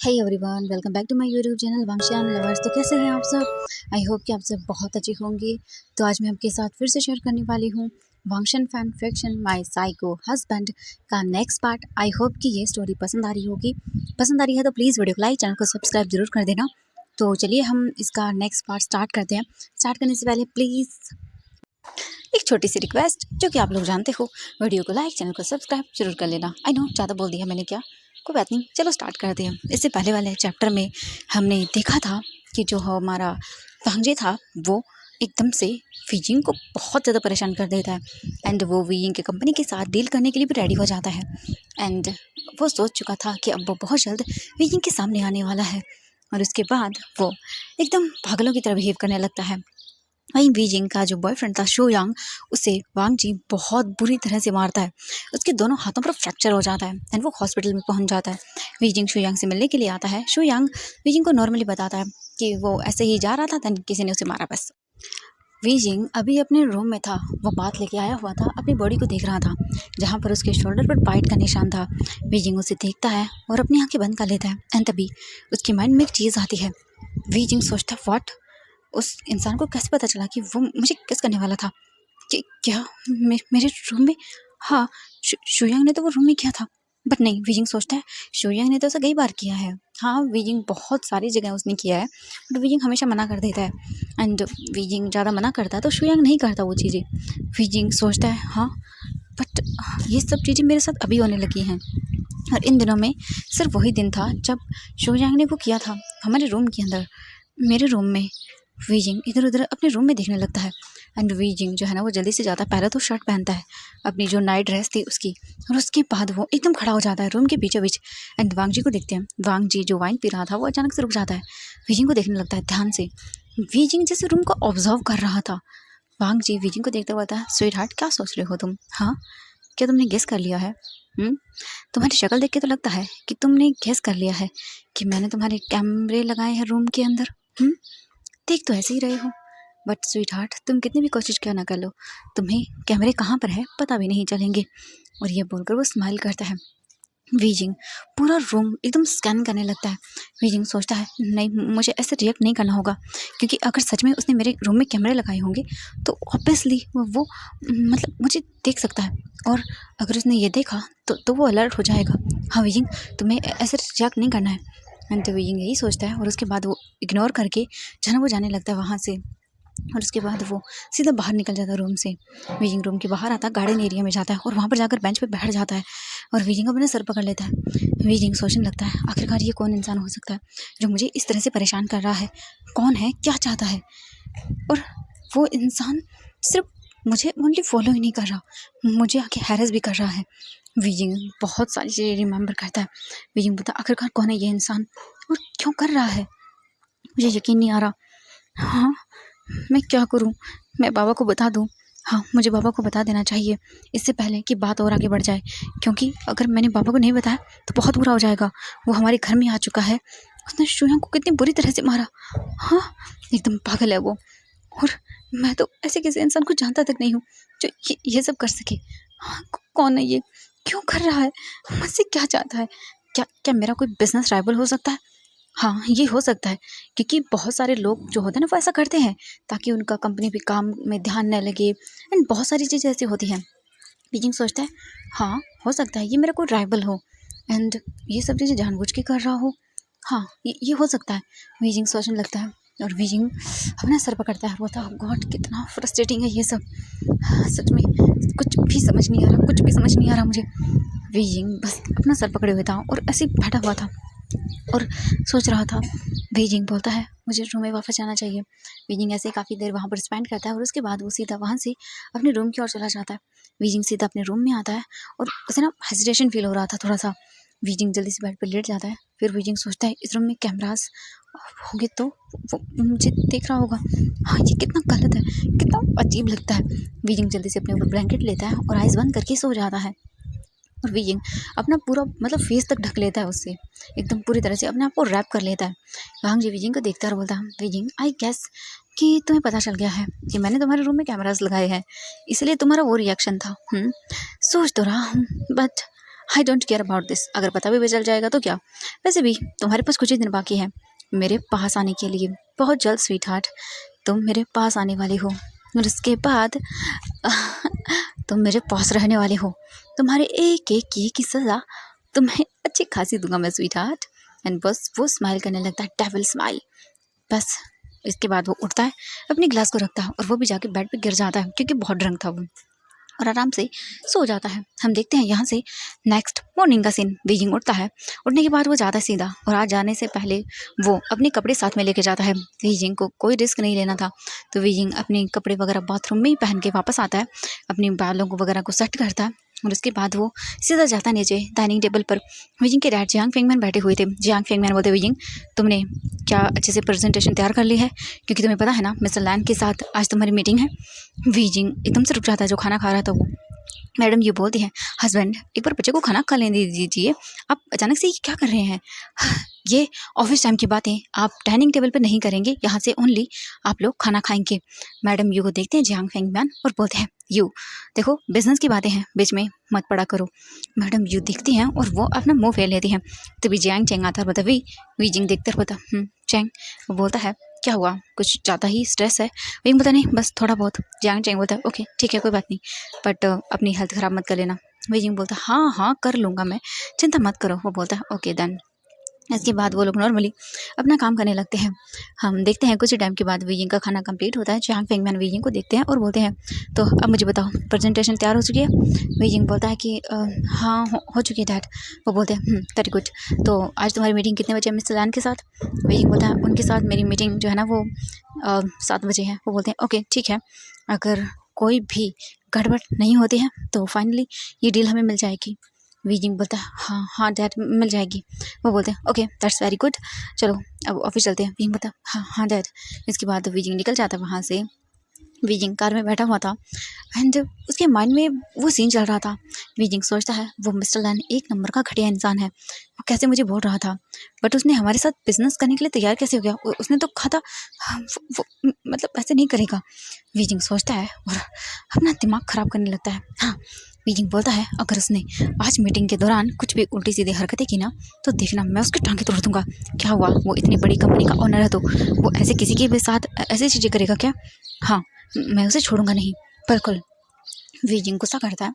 Hey everyone, welcome back to my YouTube channel Wangxian lovers. तो कैसे हैं आप सब? आई होप कि आप सब बहुत अच्छे होंगे। तो आज मैं आपके साथ फिर से शेयर करने वाली हूँ Wangxian fan fiction my psycho husband का नेक्स्ट पार्ट। आई होप कि ये स्टोरी पसंद आ रही होगी। पसंद आ रही है तो प्लीज़ वीडियो को लाइक, चैनल को सब्सक्राइब जरूर कर देना। तो चलिए हम इसका नेक्स्ट पार्ट स्टार्ट करते हैं। स्टार्ट करने से पहले प्लीज़ एक छोटी सी रिक्वेस्ट, जो कि आप लोग जानते हो, वीडियो को लाइक, चैनल को सब्सक्राइब जरूर कर लेना। आई नो ज़्यादा बोल दिया मैंने, क्या कोई बात नहीं, चलो स्टार्ट करते हैं। इससे पहले वाले चैप्टर में हमने देखा था कि जो हमारा भांजे था वो एकदम से वीजिंग को बहुत ज़्यादा परेशान कर देता है एंड वो वीजिंग के कंपनी के साथ डील करने के लिए भी रेडी हो जाता है। एंड वो सोच चुका था कि अब वो बहुत जल्द वीजिंग के सामने आने वाला है और उसके बाद वो एकदम पागलों की तरह बिहेव करने लगता है। वहीं वीजिंग का जो बॉयफ्रेंड था शो यांग, उसे वांग जी बहुत बुरी तरह से मारता है। उसके दोनों हाथों पर फ्रैक्चर हो जाता है एंड वो हॉस्पिटल में पहुंच जाता है। वीजिंग शो यांग से मिलने के लिए आता है। शो यांग वीजिंग को नॉर्मली बताता है कि वो ऐसे ही जा रहा था, देन किसी ने उसे मारा बस। वीजिंग अभी अपने रूम में था। वो बात लेके आया हुआ था, अपनी बॉडी को देख रहा था जहाँ पर उसके शोल्डर पर बाइट का निशान था। वीजिंग उसे देखता है और अपनी आंखें बंद कर लेता है एंड तभी उसके माइंड में एक चीज़ आती है। वीजिंग सोचता है, व्हाट, उस इंसान को कैसे पता चला कि वो मुझे किस करने वाला था? कि क्या मेरे रूम में? हाँ, शुयांग ने तो वो रूम में किया था। बट नहीं, वीजिंग सोचता है शुयांग ने तो ऐसा कई बार किया है। हाँ, वीजिंग बहुत सारी जगह उसने किया है, बट वीजिंग हमेशा मना कर देता है एंड वीजिंग ज़्यादा मना करता है तो शुयांग नहीं करता वो चीज़ें। वीजिंग सोचता है, हाँ बट ये सब चीज़ें मेरे साथ अभी होने लगी हैं और इन दिनों में सिर्फ वही दिन था जब शुयांग ने वो किया था हमारे रूम के अंदर, मेरे रूम में। वीजिंग इधर उधर अपने रूम में देखने लगता है एंड वीजिंग जो है ना वो जल्दी से जाता है, पहले तो शर्ट पहनता है अपनी जो नाइट ड्रेस थी उसकी, और उसके बाद वो एकदम खड़ा हो जाता है रूम के बीचों बीच एंड वांग जी को देखते हैं। वांग जी जो वाइन पी रहा था वो अचानक से रुक जाता है, वीजिंग को देखने लगता है ध्यान से। वीजिंग जैसे रूम को ऑब्जर्व कर रहा था। वांग जी वीजिंग को देखते हुए बोलता है, स्वीट हार्ट क्या सोच रहे हो तुम? हाँ, क्या तुमने गेस कर लिया है? तुम्हारी शक्ल देख के तो लगता है कि तुमने गेस कर लिया है कि मैंने तुम्हारे कैमरे लगाए हैं रूम के अंदर। देख तो ऐसे ही रहे हो, बट स्वीट हार्ट तुम कितनी भी कोशिश क्यों ना कर लो, तुम्हें कैमरे कहाँ पर है पता भी नहीं चलेंगे। और ये बोलकर वो स्माइल करता है। वीजिंग पूरा रूम एकदम स्कैन करने लगता है। वीजिंग सोचता है, नहीं, मुझे ऐसे रिएक्ट नहीं करना होगा, क्योंकि अगर सच में उसने मेरे रूम में कैमरे लगाए होंगे तो ऑब्वियसली वो मतलब मुझे देख सकता है, और अगर उसने ये देखा तो वो अलर्ट हो जाएगा। हाँ वीजिंग, तुम्हें ऐसे रिएक्ट नहीं करना है। एंड तो वीजिंग यही सोचता है और उसके बाद वो इग्नोर करके जहाँ वो जाने लगता है वहाँ से, और उसके बाद वो सीधा बाहर निकल जाता है रूम से। वीजिंग रूम के बाहर आता है, गार्डन एरिया में जाता है और वहाँ पर जाकर बेंच पे बैठ जाता है और वीजिंग अपने सर पकड़ लेता है। वीजिंग सोचने लगता है, आखिरकार ये कौन इंसान हो सकता है जो मुझे इस तरह से परेशान कर रहा है? कौन है, क्या चाहता है? और वो इंसान सिर्फ मुझे ओनली फॉलो ही नहीं कर रहा, मुझे आके हैरेस भी कर रहा है। वीजिंग बहुत सारी चीज़ें रिमेंबर करता है। वीजिंग बोलता है, आखिरकार कौन है ये इंसान और क्यों कर रहा है? मुझे यकीन नहीं आ रहा। हाँ, मैं क्या करूं? मैं बाबा को बता दूं? हाँ, मुझे बाबा को बता देना चाहिए इससे पहले कि बात और आगे बढ़ जाए, क्योंकि अगर मैंने बाबा को नहीं बताया तो बहुत बुरा हो जाएगा। वो हमारे घर में आ चुका है, उसने शुयांग को कितनी बुरी तरह से मारा। हाँ, एकदम पागल है वो, और मैं तो ऐसे किसी इंसान को जानता तक नहीं हूँ जो ये सब कर सके। हाँ, कौन है ये? क्यों कर रहा है? मुझसे क्या चाहता है? क्या क्या मेरा कोई बिजनेस राइवल हो सकता है? हाँ, ये हो सकता है, क्योंकि बहुत सारे लोग जो होते हैं ना वो ऐसा करते हैं ताकि उनका कंपनी पे काम में ध्यान न लगे एंड बहुत सारी चीज़ें ऐसी होती हैं। बीजिंग सोचता है, हाँ हो सकता है ये मेरा कोई राइवल हो एंड ये सब चीज़ें जानबूझ के कर रहा हो। हाँ, ये हो सकता है। बीजिंग सोचने लगता है और बीजिंग अपना सर पकड़ता है, रोता है, गॉड कितना फ्रस्ट्रेटिंग है ये सब। सच में कुछ भी समझ नहीं आ रहा, कुछ भी समझ नहीं आ रहा मुझे। बीजिंग बस अपना सर पकड़े हुए था और ऐसे ही बैठा हुआ था और सोच रहा था। बीजिंग बोलता है, मुझे रूम में वापस जाना चाहिए। बीजिंग ऐसे ही काफ़ी देर वहाँ पर स्पेंड करता है और उसके बाद वो सीधा वहाँ से अपने रूम की ओर चला जाता है। बीजिंग सीधा अपने रूम में आता है और उसे ना हेजिटेशन फील हो रहा था थोड़ा सा। बीजिंग जल्दी से बेड पर लेट जाता है। फिर बीजिंग सोचता है, इस रूम में कैमरास होंगे तो वो मुझे देख रहा होगा। हाँ, ये कितना गलत है, कितना अजीब लगता है। बीजिंग जल्दी से अपने ऊपर ब्लैंकेट लेता है और आइज़ बंद करके सो जाता है। और वीजिंग अपना पूरा मतलब फेस तक ढक लेता है उससे, एकदम पूरी तरह से अपने आप को रैप कर लेता है। वांग जी वीजिंग को देखता है और बोलता है, वीजिंग आई गेस कि तुम्हें पता चल गया है कि मैंने तुम्हारे रूम में कैमरास लगाए हैं, इसलिए तुम्हारा वो रिएक्शन था। सोच तो रहा हूँ, but I don't care about this, अगर पता भी चल जाएगा तो क्या, वैसे भी तुम्हारे पास कुछ ही दिन बाकी है मेरे पास आने के लिए, बहुत जल्द स्वीट हार्ट तुम मेरे पास आने वाली हो, और उसके बाद तुम मेरे पास रहने वाले हो, तुम्हारे एक एक किए की सज़ा तुम्हें अच्छी खासी दूंगा मैं स्वीट हार्ट। एंड बस वो स्माइल करने लगता है, डेविल स्माइल। बस इसके बाद वो उठता है, अपनी ग्लास को रखता है और वो भी जाके बेड पे गिर जाता है क्योंकि बहुत ड्रंक था वो, और आराम से सो जाता है। हम देखते हैं यहाँ से नेक्स्ट मॉर्निंग का सीन। बीजिंग उठता है, उठने के बाद वो जाता है सीधा, और आज जाने से पहले वो अपने कपड़े साथ में लेके जाता है। बीजिंग को कोई रिस्क नहीं लेना था, तो बीजिंग अपने कपड़े वगैरह बाथरूम में ही पहन के वापस आता है, अपनी बालों को वगैरह को सेट करता है, और उसके बाद वो सीधा जाता है नीचे डाइनिंग टेबल पर। बीजिंग के डैड जियांग फेंगमैन बैठे हुए थे। जियांग फेंगमैन बोलते, बीजिंग तुमने क्या अच्छे से प्रेजेंटेशन तैयार कर ली है, क्योंकि तुम्हें पता है ना मिस्टर लैन के साथ आज तुम्हारी मीटिंग है। बीजिंग एकदम से रुक जाता है, जो खाना खा रहा था वो। मैडम ये बोलती है, हस्बैंड एक बार बच्चे को खाना खा लेने दीजिए, आप अचानक से ये क्या कर रहे हैं। ये ऑफिस टाइम की बातें आप डाइनिंग टेबल पर नहीं करेंगे, यहाँ से ओनली आप लोग खाना खाएंगे। मैडम यू को देखते हैं जियांग फेंगमैन और बोलते हैं, यू देखो बिजनेस की बातें हैं, बीच में मत पड़ा करो। मैडम यू दिखती हैं और वो अपना मुंह फेर लेती हैं। तभी जियांग चेंग आता है, बोलता वी जिंग देखते बोलता चेंग। वो बोलता है, क्या हुआ, कुछ ज़्यादा ही स्ट्रेस है। विंग बोलता, नहीं बस थोड़ा बहुत। जियांग चेंग बोलता है, ओके ठीक है कोई बात नहीं, बट अपनी हेल्थ ख़राब मत कर लेना। विंग बोलता है, हाँ हाँ कर लूँगा मैं, चिंता मत करो। वो बोलता है, ओके देन। इसके बाद वो लोग नॉर्मली अपना काम करने लगते हैं। हम देखते हैं कुछ टाइम के बाद वीजिंग का खाना कंप्लीट होता है। जियांग फेंगमैन वीजिंग को देखते हैं और बोलते हैं, तो अब मुझे बताओ प्रेजेंटेशन तैयार हो चुकी है। वीजिंग बोलता है कि हाँ हो चुकी है डैड। वो बोलते हैं, वेरी गुड। तो आज तुम्हारी मीटिंग कितने बजे है मिस्टर लैन के साथ। वीजिंग बोलता है, उनके साथ मेरी मीटिंग जो है ना वो 7 बजे है। वो बोलते हैं, ओके ठीक है, अगर कोई भी गड़बड़ नहीं होती है तो फाइनली ये डील हमें मिल जाएगी। वीजिंग बोलता है, हाँ हाँ डैड मिल जाएगी। वो बोलते हैं, ओके दैट्स वेरी गुड, चलो अब ऑफिस चलते हैं। वीजिंग बोलता है, हाँ हाँ डैड। इसके बाद वीजिंग निकल जाता है वहाँ से। वीजिंग कार में बैठा हुआ था एंड उसके माइंड में वो सीन चल रहा था। वीजिंग सोचता है, वो मिस्टर लैन एक नंबर का घटिया इंसान है, वो कैसे मुझे बोल रहा था, बट उसने हमारे साथ बिजनेस करने के लिए तैयार कैसे हो गया। उसने तो कहा था हाँ, वो मतलब ऐसे नहीं करेगा। वीजिंग सोचता है और अपना दिमाग ख़राब करने लगता है। हाँ, वीजिंग बोलता है, अगर उसने आज मीटिंग के दौरान कुछ भी उल्टी सीधी हरकतें की ना तो देखना मैं उसकी टांगें तोड़ दूंगा। क्या हुआ, वो इतनी बड़ी कंपनी का ओनर है तो वो ऐसे किसी के भी साथ ऐसी चीज़ें करेगा क्या। हाँ, मैं उसे छोड़ूंगा नहीं, बिल्कुल। वीजिंग गुस्सा करता है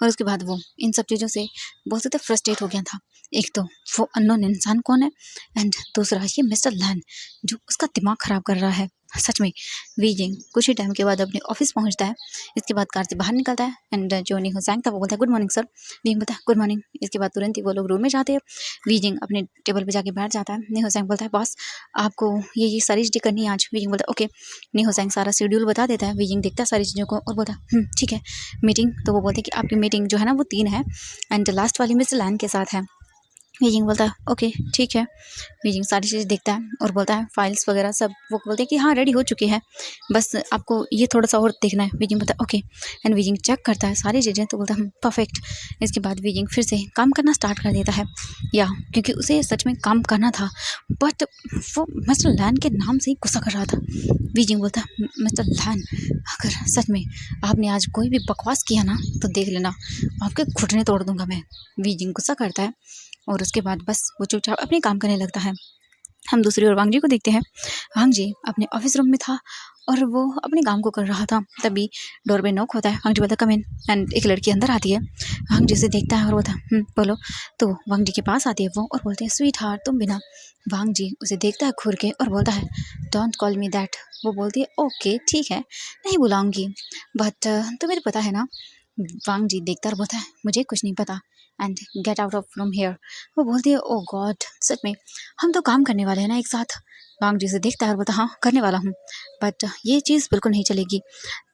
और उसके बाद वो इन सब चीज़ों से बहुत ज़्यादा फ्रस्ट्रेट हो गया था। एक तो वो अननोन इंसान कौन है, एंड दूसरा ये मिस्टर लैन जो उसका दिमाग ख़राब कर रहा है। सच में वीजिंग कुछ ही टाइम के बाद अपने ऑफिस पहुंचता है। इसके बाद कार से बाहर निकलता है एंड जो नी हुसैंग था वो बोलता है, गुड मॉर्निंग सर। वीजिंग बोलता है, गुड मॉर्निंग। इसके बाद तुरंत ही वो लोग रूम में जाते हैं। वीजिंग अपने टेबल पर जाके बैठ जाता है। नी हुसैंग बोलता है, बॉस आपको ये सारी चीज़ें करनी है आज। वीजिंग बोलता है, ओके। नी हुसैंग सारा शेड्यूल बता देता है। वीजिंग देखता है सारी चीज़ों को और बोलता है, ठीक है। मीटिंग तो वो बोलते हैं कि आपकी मीटिंग जो है ना वो 3 है एंड लास्ट वाली मिस्टर लैन के साथ है। वीजिंग बोलता है, ओके ठीक है। वीजिंग सारी चीज़ें देखता है और बोलता है, फाइल्स वगैरह सब वो बोलते हैं कि हाँ रेडी हो चुकी है, बस आपको ये थोड़ा सा और देखना है। वीजिंग बोलता है, ओके। एंड वीजिंग चेक करता है सारी चीज़ें तो बोलता है, परफेक्ट। इसके बाद वीजिंग फिर से काम करना स्टार्ट कर देता है, या क्योंकि उसे सच में काम करना था, बट वो मिस्टर लैन के नाम से ही गुस्सा कर रहा था। वीजिंग बोलता है, मिस्टर लैन अगर सच में आपने आज कोई भी बकवास किया ना तो देख लेना आपके घुटने तोड़ दूंगा मैं। वीजिंग गुस्सा करता है और उसके बाद बस वो चुपचाप अपने काम करने लगता है। हम दूसरी ओर वांग जी को देखते हैं। वांग जी अपने ऑफिस रूम में था और वो अपने काम को कर रहा था। तभी डोर पे नॉक होता है। वांग जी बोलता है, कम इन। एंड एक लड़की अंदर आती है। वांग जी से देखता है और बोलता है, बोलो। तो वांग जी के पास आती है वो और बोलते हैं, स्वीट हार्ट तुम बिना। वांग जी उसे देखता है घूर के और बोलता है, डोंट कॉल मी दैट। वो बोलती है, ओके ठीक है नहीं बुलाऊंगी, बट तुम्हें पता है ना। वांग जी देखता और बोलता है, मुझे कुछ नहीं पता and get out of from here. वो बोलती है, ओ गॉड सच में हम तो काम करने वाले हैं ना एक साथ। वांग जी से देखता है और बोलता है, हाँ करने वाला हूँ, बट ये चीज़ बिल्कुल नहीं चलेगी।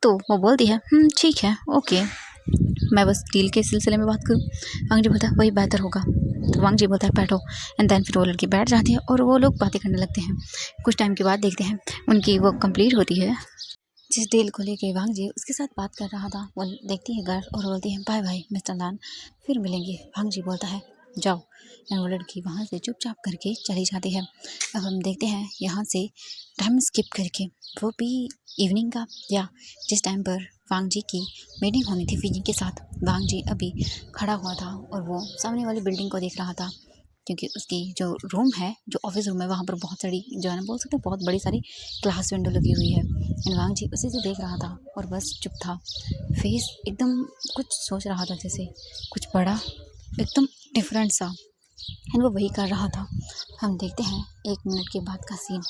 तो वो बोलती है, ठीक है ओके, मैं बस डील के सिलसिले में बात करूँ। वांग जी बोलता है, वही बेहतर होगा। तो वांग जी बोलता है, बैठो। एंड देन फिर वो लड़की बैठ जाती है और वो लोग बातें करने लगते हैं। कुछ टाइम के बाद देखते हैं उनकी वो कंप्लीट होती है। जिस डील को लेके वांग जी उसके साथ बात कर रहा था वो देखती है घर और बोलती है, बाय बाय मिस्टर लैन, फिर मिलेंगे। वांग जी बोलता है, जाओ। एंड वो लड़की वहाँ से चुपचाप करके चली जाती है। अब हम देखते हैं यहाँ से टाइम स्किप करके, वो भी इवनिंग का, या जिस टाइम पर वांग जी की मीटिंग होनी थी वीजिंग के साथ। वांग जी अभी खड़ा हुआ था और वो सामने वाली बिल्डिंग को देख रहा था, क्योंकि उसकी जो रूम है, जो ऑफिस रूम है, वहाँ पर बहुत सारी, जो है ना, बोल सकते हैं बहुत बड़ी सारी ग्लास विंडो लगी हुई है। एंड वांग जी उसी से देख रहा था और बस चुप था, फेस एकदम कुछ सोच रहा था, जैसे कुछ बड़ा एकदम डिफरेंट सा। एंड वो वही कर रहा था। हम देखते हैं 1 मिनट के बाद का सीन।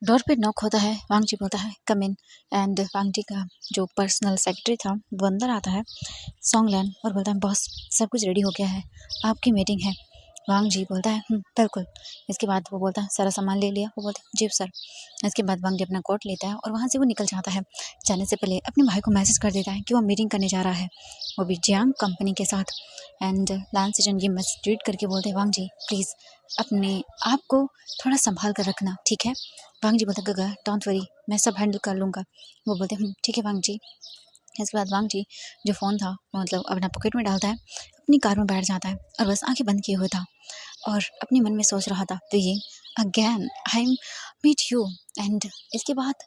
डोर पे नॉक होता है, वांग जी बोलता है कम इन। एंड वांग जी का जो पर्सनल सेक्रेटरी था वो अंदर आता है, सॉन्गलैन, और बोलता है बॉस सब कुछ रेडी हो गया है, आपकी मीटिंग है। वांग जी बोलता है बिल्कुल। इसके बाद वो बोलता है सारा सामान ले लिया, वो बोलता है जी सर। इसके बाद वांग जी अपना कोट लेता है और वहाँ से वो निकल जाता है। जाने से पहले अपने भाई को मैसेज कर देता है कि वो मीटिंग करने जा रहा है, वो भी जियांग कंपनी के साथ। एंड लान सिजन ये मैसेज रीड करके बोलते हैं वांग जी प्लीज़ अपने आप को थोड़ा संभाल कर रखना, ठीक है। वांग जी बोलते गगा डोंट वरी, मैं सब हैंडल कर लूँगा। वो बोलते ठीक है वांग जी। इसके बाद वांग जी जो फ़ोन था वो मतलब अपना पॉकेट में डालता है, अपनी कार में बैठ जाता है और बस आंखें बंद किए हुए था और अपने मन में सोच रहा था तो ये again I am meet you. And इसके बाद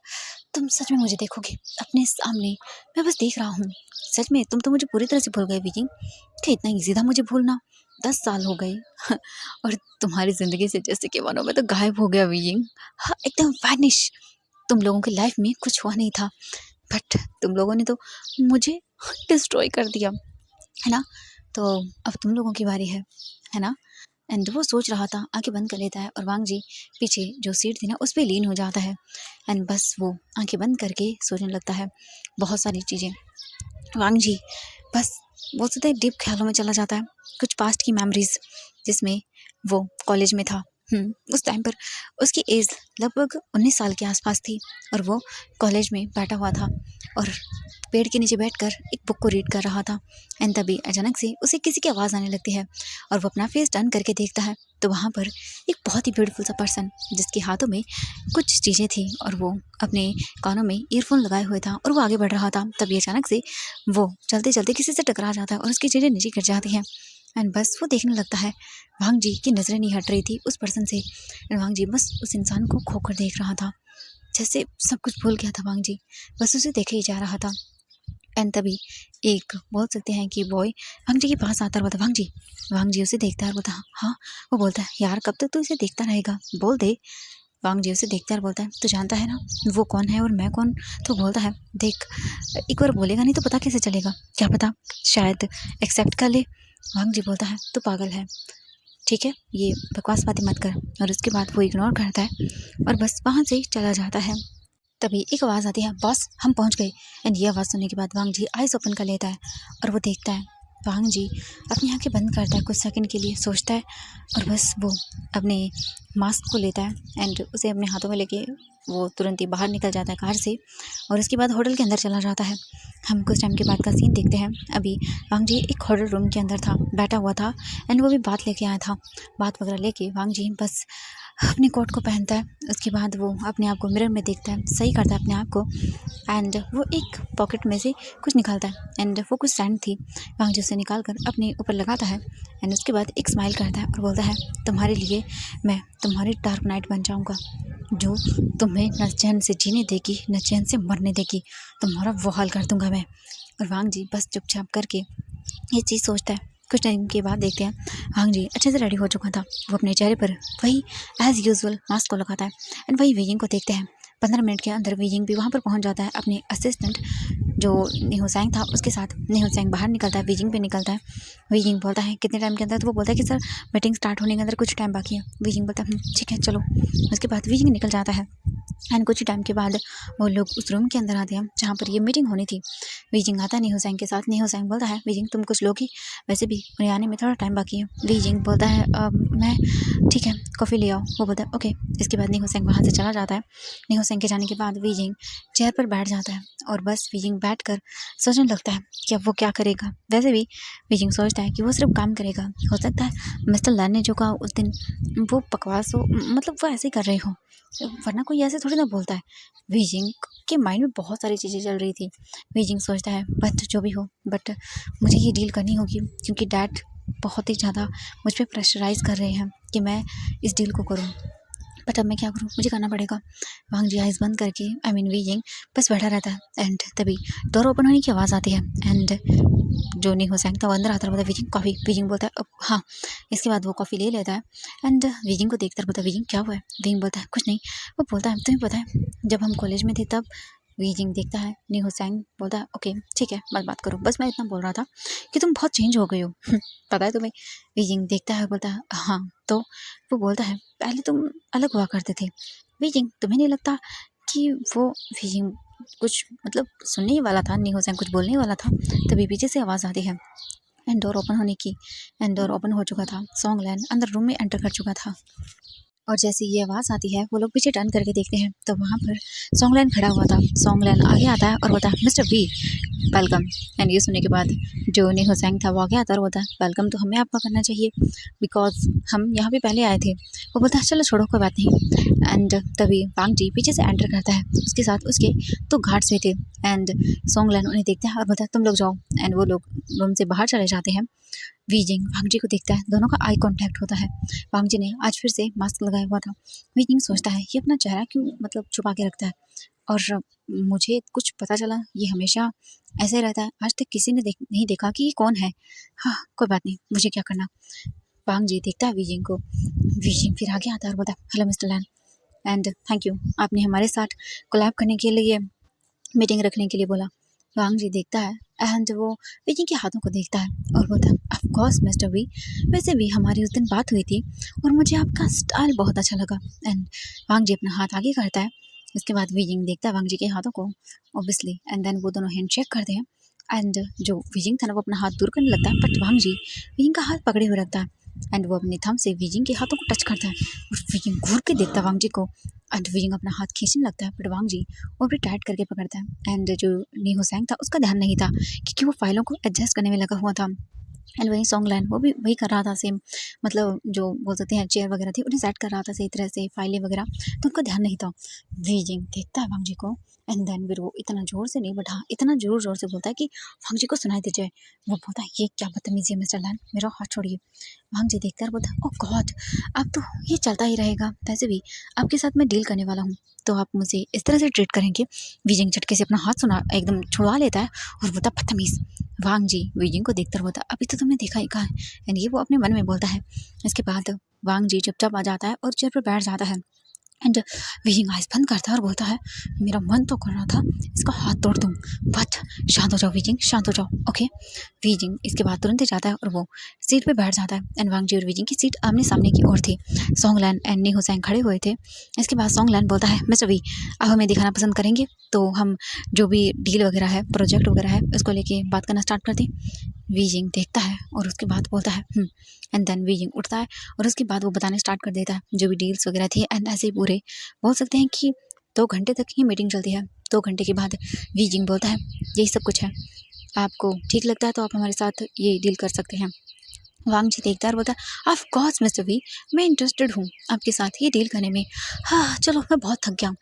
तुम सच में मुझे देखोगे अपने सामने, मैं बस देख रहा हूँ। सच में तुम तो मुझे पूरी तरह से भूल गए बीजिंग, क्या इतना ईजी था मुझे भूलना? 10 साल हो गए और तुम्हारी ज़िंदगी से जैसे कि मानो मैं तो गायब हो गया बीजिंग। हाँ, एकदम वैनिश। तुम लोगों की लाइफ में कुछ हुआ नहीं था, बट तुम लोगों ने तो मुझे डिस्ट्रॉय कर दिया, है ना। तो अब तुम लोगों की बारी है ना। एंड वो सोच रहा था, आंखें बंद कर लेता है और वांग जी पीछे जो सीट थी ना उस पर लीन हो जाता है। एंड बस वो आंखें बंद करके सोचने लगता है बहुत सारी चीज़ें। वांग जी बस वो सीधे डीप ख्यालों में चला जाता है, कुछ पास्ट की मेमोरीज, जिसमें वो कॉलेज में था। उस टाइम पर उसकी एज लगभग 19 साल के आसपास थी और वो कॉलेज में बैठा हुआ था और पेड़ के नीचे बैठकर एक बुक को रीड कर रहा था। एंड तभी अचानक से उसे किसी की आवाज़ आने लगती है और वो अपना फेस टर्न करके देखता है तो वहाँ पर एक बहुत ही ब्यूटीफुल सा पर्सन, जिसके हाथों में कुछ चीज़ें थी और वो अपने कानों में ईयरफोन लगाए हुए था और वो आगे बढ़ रहा था। तभी अचानक से वो चलते चलते किसी से टकरा जाता है और उसकी चीज़ें नीचे गिर जाती हैं। एंड बस वो देखने लगता है, वांग जी की नज़रें नहीं हट रही थी उस पर्सन से। एंड वांग जी बस उस इंसान को खोकर देख रहा था, जैसे सब कुछ भूल गया था वांग जी, बस उसे देखे ही जा रहा था। एंड तभी एक बोल सकते हैं कि बॉय वांग जी के पास आता है और बोलता वांग जी उसे देखता है और बोलता हाँ। वो बोलता है यार कब तक तू इसे देखता रहेगा, बोल दे। वांग जी उसे देखता है और बोलता है तू जानता है ना वो कौन है और मैं कौन। तो बोलता है देख, एक बार बोलेगा नहीं तो पता कैसे चलेगा, क्या पता शायद एक्सेप्ट कर ले। वांग जी बोलता है तू पागल है, ठीक है ये बकवास बातें मत कर। और उसके बाद वो इग्नोर करता है और बस वहाँ से चला जाता है। तभी एक आवाज़ आती है बॉस हम पहुँच गए। एंड ये आवाज़ सुनने के बाद वांग जी आइज़ ओपन कर लेता है और वो देखता है, वांग जी अपनी आंखें बंद करता है, कुछ सेकंड के लिए सोचता है और बस वो अपने मास्क को लेता है एंड उसे अपने हाथों में लेके वो तुरंत ही बाहर निकल जाता है कार से और उसके बाद होटल के अंदर चला जाता है। हम कुछ टाइम के बाद का सीन देखते हैं। अभी वांग जी एक होटल रूम के अंदर था, बैठा हुआ था एंड वो भी बात लेके आया था। बात वगैरह लेके वांग जी बस अपने कोट को पहनता है। उसके बाद वो अपने आप को मिरर में देखता है, सही करता है अपने आप को एंड वो एक पॉकेट में से कुछ निकालता है एंड वो कुछ सैंड थी, वांग जी उसे निकाल कर अपने ऊपर लगाता है एंड उसके बाद एक स्माइल करता है और बोलता है तुम्हारे लिए मैं तुम्हारी डार्क नाइट बन जाऊँगा, जो तुम्हें न चैन से जीने देगी न चैन से मरने देगी, तुम्हारा वो हाल कर दूंगा मैं। और वांग जी बस चुपचाप करके ये चीज़ सोचता है। कुछ टाइम के बाद देखते हैं वांग जी अच्छे से रेडी हो चुका था, वो अपने चेहरे पर वही एज़ यूजुअल मास्क को लगाता है एंड वही वीजिंग को देखते हैं। 15 मिनट के अंदर वीजिंग भी वहाँ पर पहुँच जाता है अपने असिस्टेंट जो निहुसैंग था उसके साथ। निहुसैंग बाहर निकलता है, वीजिंग पे निकलता है। वीजिंग बोलता है कितने टाइम के अंदर, तो वो बोलता है कि सर मीटिंग स्टार्ट होने के अंदर कुछ टाइम बाकी है। वीजिंग बोलता है ठीक है चलो। उसके बाद वीजिंग निकल जाता है एंड कुछ टाइम के बाद वो लोग उस रूम के अंदर आते हैं जहाँ पर ये मीटिंग होनी थी। वीजिंग आता है निहुसैंग के साथ। निहुसैंग बोलता है वीजिंग तुम कुछ लोगी, वैसे भी उन्हें आने में थोड़ा टाइम बाकी है। वीजिंग बोलता है मैं ठीक है कॉफ़ी ले आओ। वो बोलता है ओके। इसके बाद निहुसैंग वहाँ से चला जाता है। निहुसैंग के जाने के बाद वीजिंग चेयर पर बैठ जाता है और बस वीजिंग बैठ कर सोचने लगता है कि अब वो क्या करेगा। वैसे भी वीजिंग सोचता है कि वो सिर्फ काम करेगा, हो सकता है मिस्टर लैन ने जो कहा उस दिन वो बकवास हो, मतलब वो ऐसे ही कर रहे हो, वरना कोई ऐसे थोड़ी ना बोलता है। वीजिंग के माइंड में बहुत सारी चीज़ें चल रही थी। वीजिंग सोचता है बट जो भी हो, बट मुझे ये डील करनी होगी क्योंकि डैड बहुत ही ज़्यादा मुझ पे प्रेशराइज़ कर रहे हैं कि मैं इस डील को करूँ। बट अब मैं क्या करूँ, मुझे करना पड़ेगा। वांग जी आइज़ बंद करके वी यिंग बस बैठा रहता है एंड तभी डोर ओपन होने की आवाज़ आती है एंड जो नी हुसैन था वो अंदर आता है, बोलता है Wei Ying coffee. Wei Ying बोलता है हाँ। इसके बाद वो कॉफ़ी ले लेता है एंड वी यिंग को देखकर बोलता है वी यिंग क्या हुआ है? वी यिंग बोलता है कुछ नहीं। वो बोलता है तुम्हें पता है जब हम कॉलेज में थे तब। वी यिंग देखता है, नी हुसैन बोलता है ओके ठीक है मत बात करो, बस मैं इतना बोल रहा था कि तुम बहुत चेंज हो गए हो। पता है तुम्हें? वी यिंग देखता है, बोलता है हाँ तो। वो बोलता है पहले तुम अलग हुआ करते थे। वी यिंग तुम्हें नहीं लगता कि वो वी यिंग कुछ मतलब सुनने ही वाला था, नी हुसैन कुछ बोलने ही वाला था, तभी पीछे से आवाज़ आती है एंड डोर ओपन होने की। एंड डोर ओपन हो चुका था, सॉन्गलैन अंदर रूम में एंटर कर चुका था। और जैसे ये आवाज़ आती है वो लोग पीछे टर्न करके देखते हैं तो वहाँ पर सॉन्गलैन खड़ा हुआ था। सॉन्गलैन आगे आता है और बोलता है मिस्टर वी वेलकम। एंड ये सुनने के बाद जो नी हुसैन था वो आगे आता है और बोलता है वेलकम तो हमें आपका करना चाहिए बिकॉज हम यहाँ पे पहले आए थे। वो बोलता है चलो छोड़ो कोई बात नहीं। एंड तभी वांग जी पीछे से एंटर करता है, उसके साथ उसके तो गार्ड्स भी थे। एंड सॉन्गलैन उन्हें देखता है और बोलता है तुम लोग जाओ। एंड वो लोग रूम से बाहर चले जाते हैं। वी यिंग वांग जी को देखता है, दोनों का आई कांटेक्ट होता है। वांग जी ने आज फिर से मास्क लगाया हुआ था। वी यिंग सोचता है ये अपना चेहरा क्यों मतलब छुपा के रखता है और मुझे कुछ पता चला ये हमेशा ऐसे रहता है, आज तक किसी ने नहीं देखा कि ये कौन है। हाँ कोई बात नहीं, मुझे क्या करना। वांग जी देखता है वी यिंग को। वी यिंग फिर आगे आता है और बोलता है hello mister Lan and thank you, आपने हमारे साथ कोलैब करने के लिए मीटिंग रखने के लिए बोला। वांग जी देखता है एंड वो विकी के हाथों को देखता है और बोलता है ऑफ कोर्स मिस्टर वी, वैसे भी हमारी उस दिन बात हुई थी और मुझे आपका स्टाइल बहुत अच्छा लगा। एंड वांग जी अपना हाथ आगे करता है। इसके बाद वी यिंग देखता है वांग जी के हाथों को ऑब्वियसली एंड देन वो दोनों हैंड शेक करते हैं। एंड जो वी यिंग था ना वो अपना हाथ दूर करने लगता है but Wang ji Wei Ying का हाथ पकड़े हुए रखता है एंड वो अपने थंब से वी यिंग के हाथों को टच करता है और वी यिंग घूर के देखता है वांग जी को एंड वी यिंग अपना हाथ खींचने लगता है बट वांग जी वो भी टाइट करके पकड़ता है। एंड जो नी हुसैन था उसका ध्यान नहीं था क्योंकि वो फाइलों को एडजस्ट करने में लगा हुआ था। एंड वहीं सॉन्गलैन वो भी वही कर रहा था सेम, मतलब जो बोल सकते हैं चेयर वगैरह थी उन्हें सेट कर रहा था सही तरह से फाइलें वगैरह, तो उनका ध्यान नहीं था। वी यिंग देखता है वांग जी को एंड देन फिर वो इतना जोर से नहीं बट हाँ इतना जोर से बोलता है कि वांग जी को सुनाई दे जाए। वो बोलता है ये क्या बदतमीजी है मिस्टर लैन, मेरा हाथ छोड़िए। वांग जी देखकर बोलता है ओह गॉड, अब तो ये चलता ही रहेगा, वैसे भी आपके साथ मैं डील करने वाला हूँ तो आप मुझे इस तरह से ट्रीट करेंगे। वी यिंग झटके से अपना हाथ सुना एकदम छुड़वा लेता है और बोलता बदतमीज। वांग जी वी यिंग को देखकर बोलता अभी तो तुमने देखा ही कहा है, एंड ये वो अपने मन में बोलता है। इसके बाद वांग जी चुपचाप आ जाता है और चेयर पर बैठ जाता है एंड वी यिंग आइज बंद करता है और बोलता है मेरा मन तो कर रहा था इसका हाथ तोड़ दूँ बट शांत हो जाओ वी यिंग, शांत हो जाओ ओके। वी यिंग इसके बाद तुरंत ही जाता है और वो सीट पे बैठ जाता है एंड वांग जी और वी यिंग की सीट आमने सामने की ओर थी। सॉन्गलैन एंड नी हुसैन खड़े हुए थे। इसके बाद सॉन्गलैन बोलता है मिस्टर वी, आप हमें दिखाना पसंद करेंगे तो हम जो भी डील वगैरह है प्रोजेक्ट वगैरह है उसको लेके बात करना स्टार्ट कर दें। वी यिंग देखता है और उसके बाद बोलता है एंड देन वी यिंग उठता है और उसके बाद वो बताने स्टार्ट कर देता है जो भी डील्स वगैरह थी। एंड ऐसे ही पूरे बोल सकते हैं कि 2 घंटे तक ये मीटिंग चलती है। 2 घंटे के बाद वी यिंग बोलता है यही सब कुछ है, आपको ठीक लगता है तो आप हमारे साथ ये डील कर सकते हैं। वांग जी देखता है और बोलता है ऑफ कोर्स मिस्टर वी, मैं इंटरेस्टेड हूँ आपके साथ ये डील करने में। हाँ चलो मैं बहुत थक गया,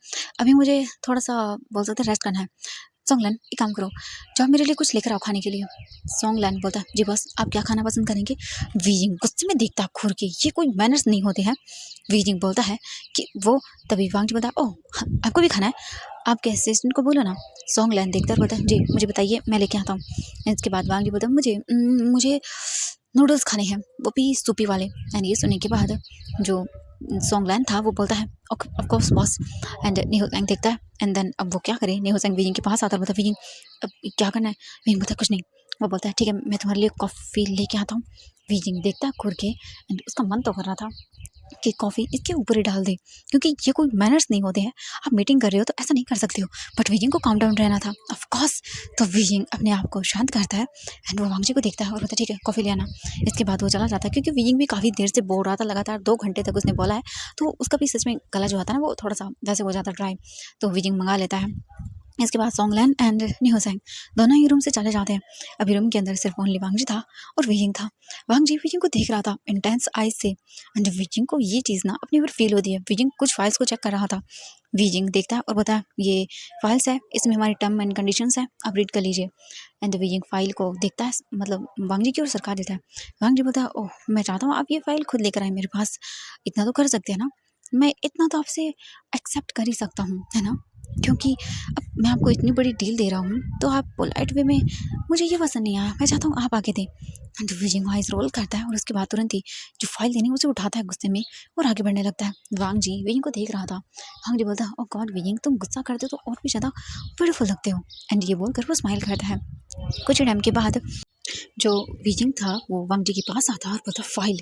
अभी मुझे थोड़ा सा बोल सकते हैं रेस्ट करना है। सॉन्गलैन एक काम करो, जाओ मेरे लिए कुछ लेकर आओ खाने के लिए। सॉन्गलैन बोलता है जी बस, आप क्या खाना पसंद करेंगे? वी यिंग गुस्से में देखता है घूर के, ये कोई मैनर्स नहीं होते हैं। वी यिंग बोलता है कि वो, तभी वांग जी बोलता है ओह हाँ, आपको भी खाना है, आपके असिस्टेंट को बोलो ना। सॉन्गलैन देखता है और बोलता है जी मुझे बताइए मैं लेके आता हूँ। इसके बाद वांग जी बोलता है मुझे नूडल्स खाने हैं, वो भी सूपी वाले। एंड ये सुनने के बाद जो सॉन्गलैन था वो बोलता है ऑफ कोर्स बॉस। एंड नी हुसैन देखता है एंड देन अब वो क्या करे, नी हुसैन वी यिंग के पास आता है, बोलता है वी यिंग अब क्या करना है? वी यिंग बोलता है कुछ नहीं। वो बोलता है ठीक है मैं तुम्हारे लिए कॉफ़ी लेके आता हूँ। वी यिंग देखता है घूर के एंड उसका मन तो कर रहा था कि कॉफ़ी इसके ऊपर ही डाल दे क्योंकि ये कोई मैनर्स नहीं होते हैं, आप मीटिंग कर रहे हो तो ऐसा नहीं कर सकते हो। बट वी यिंग को काम डाउन रहना था ऑफ कोर्स। तो वी यिंग अपने आप को शांत करता है एंड वो वांग जी को देखता है और बोलता है ठीक है कॉफ़ी ले आना। इसके बाद वो चला जाता है क्योंकि वी यिंग भी काफ़ी देर से बोल रहा था, लगातार 2 घंटे तक उसने बोला है तो उसका भी सच में गला जो आता है ना वो थोड़ा सा वैसे हो जाता है ड्राई। तो वी यिंग मंगा लेता है इसके बाद सोंगलैन एंड न्योसेंग दोनों ही रूम से चले जाते हैं। अभी रूम के अंदर सिर्फ ओनली वांग जी था और वीजिंग था। वांग जी वीजिंग को देख रहा था इंटेंस आइज से एंड वीजिंग को ये चीज़ ना अपनी ऊपर फील होती है। वीजिंग कुछ फाइल्स को चेक कर रहा था। वीजिंग देखता है और बोलता है ये फाइल्स है, इसमें हमारी टर्म एंड कंडीशंस है, आप रीड कर लीजिए। एंड वीजिंग फाइल को देखता है, मतलब वांग जी की ओर सरका देता है। वांग जी बोलता है ओह मैं चाहता हूँ आप ये फाइल खुद लेकर आए मेरे पास, इतना तो कर सकते हैं ना, मैं इतना तो आपसे एक्सेप्ट कर ही सकता हूँ, है ना, क्योंकि अब मैं आपको इतनी बड़ी डील दे रहा हूँ तो आप पोलाइट वे में, मुझे ये पसंद नहीं आया, मैं चाहता हूँ आप आगे दें। एंड विजिंग आइज रोल करता है और उसके बाद तुरंत ही जो फाइल देनी है उसे उठाता है गुस्से में और आगे बढ़ने लगता है। वांग जी विजिंग को देख रहा था। वांग जी बोलता है ओ गॉड विजिंग तुम गुस्सा करते हो तो और भी ज़्यादा ब्यूटीफुल लगते हो। एंड ये बोलकर वो स्माइल करता है। कुछ टाइम के बाद जो बीजिंग था वो वांग जी के पास आता है और बोलता फाइल।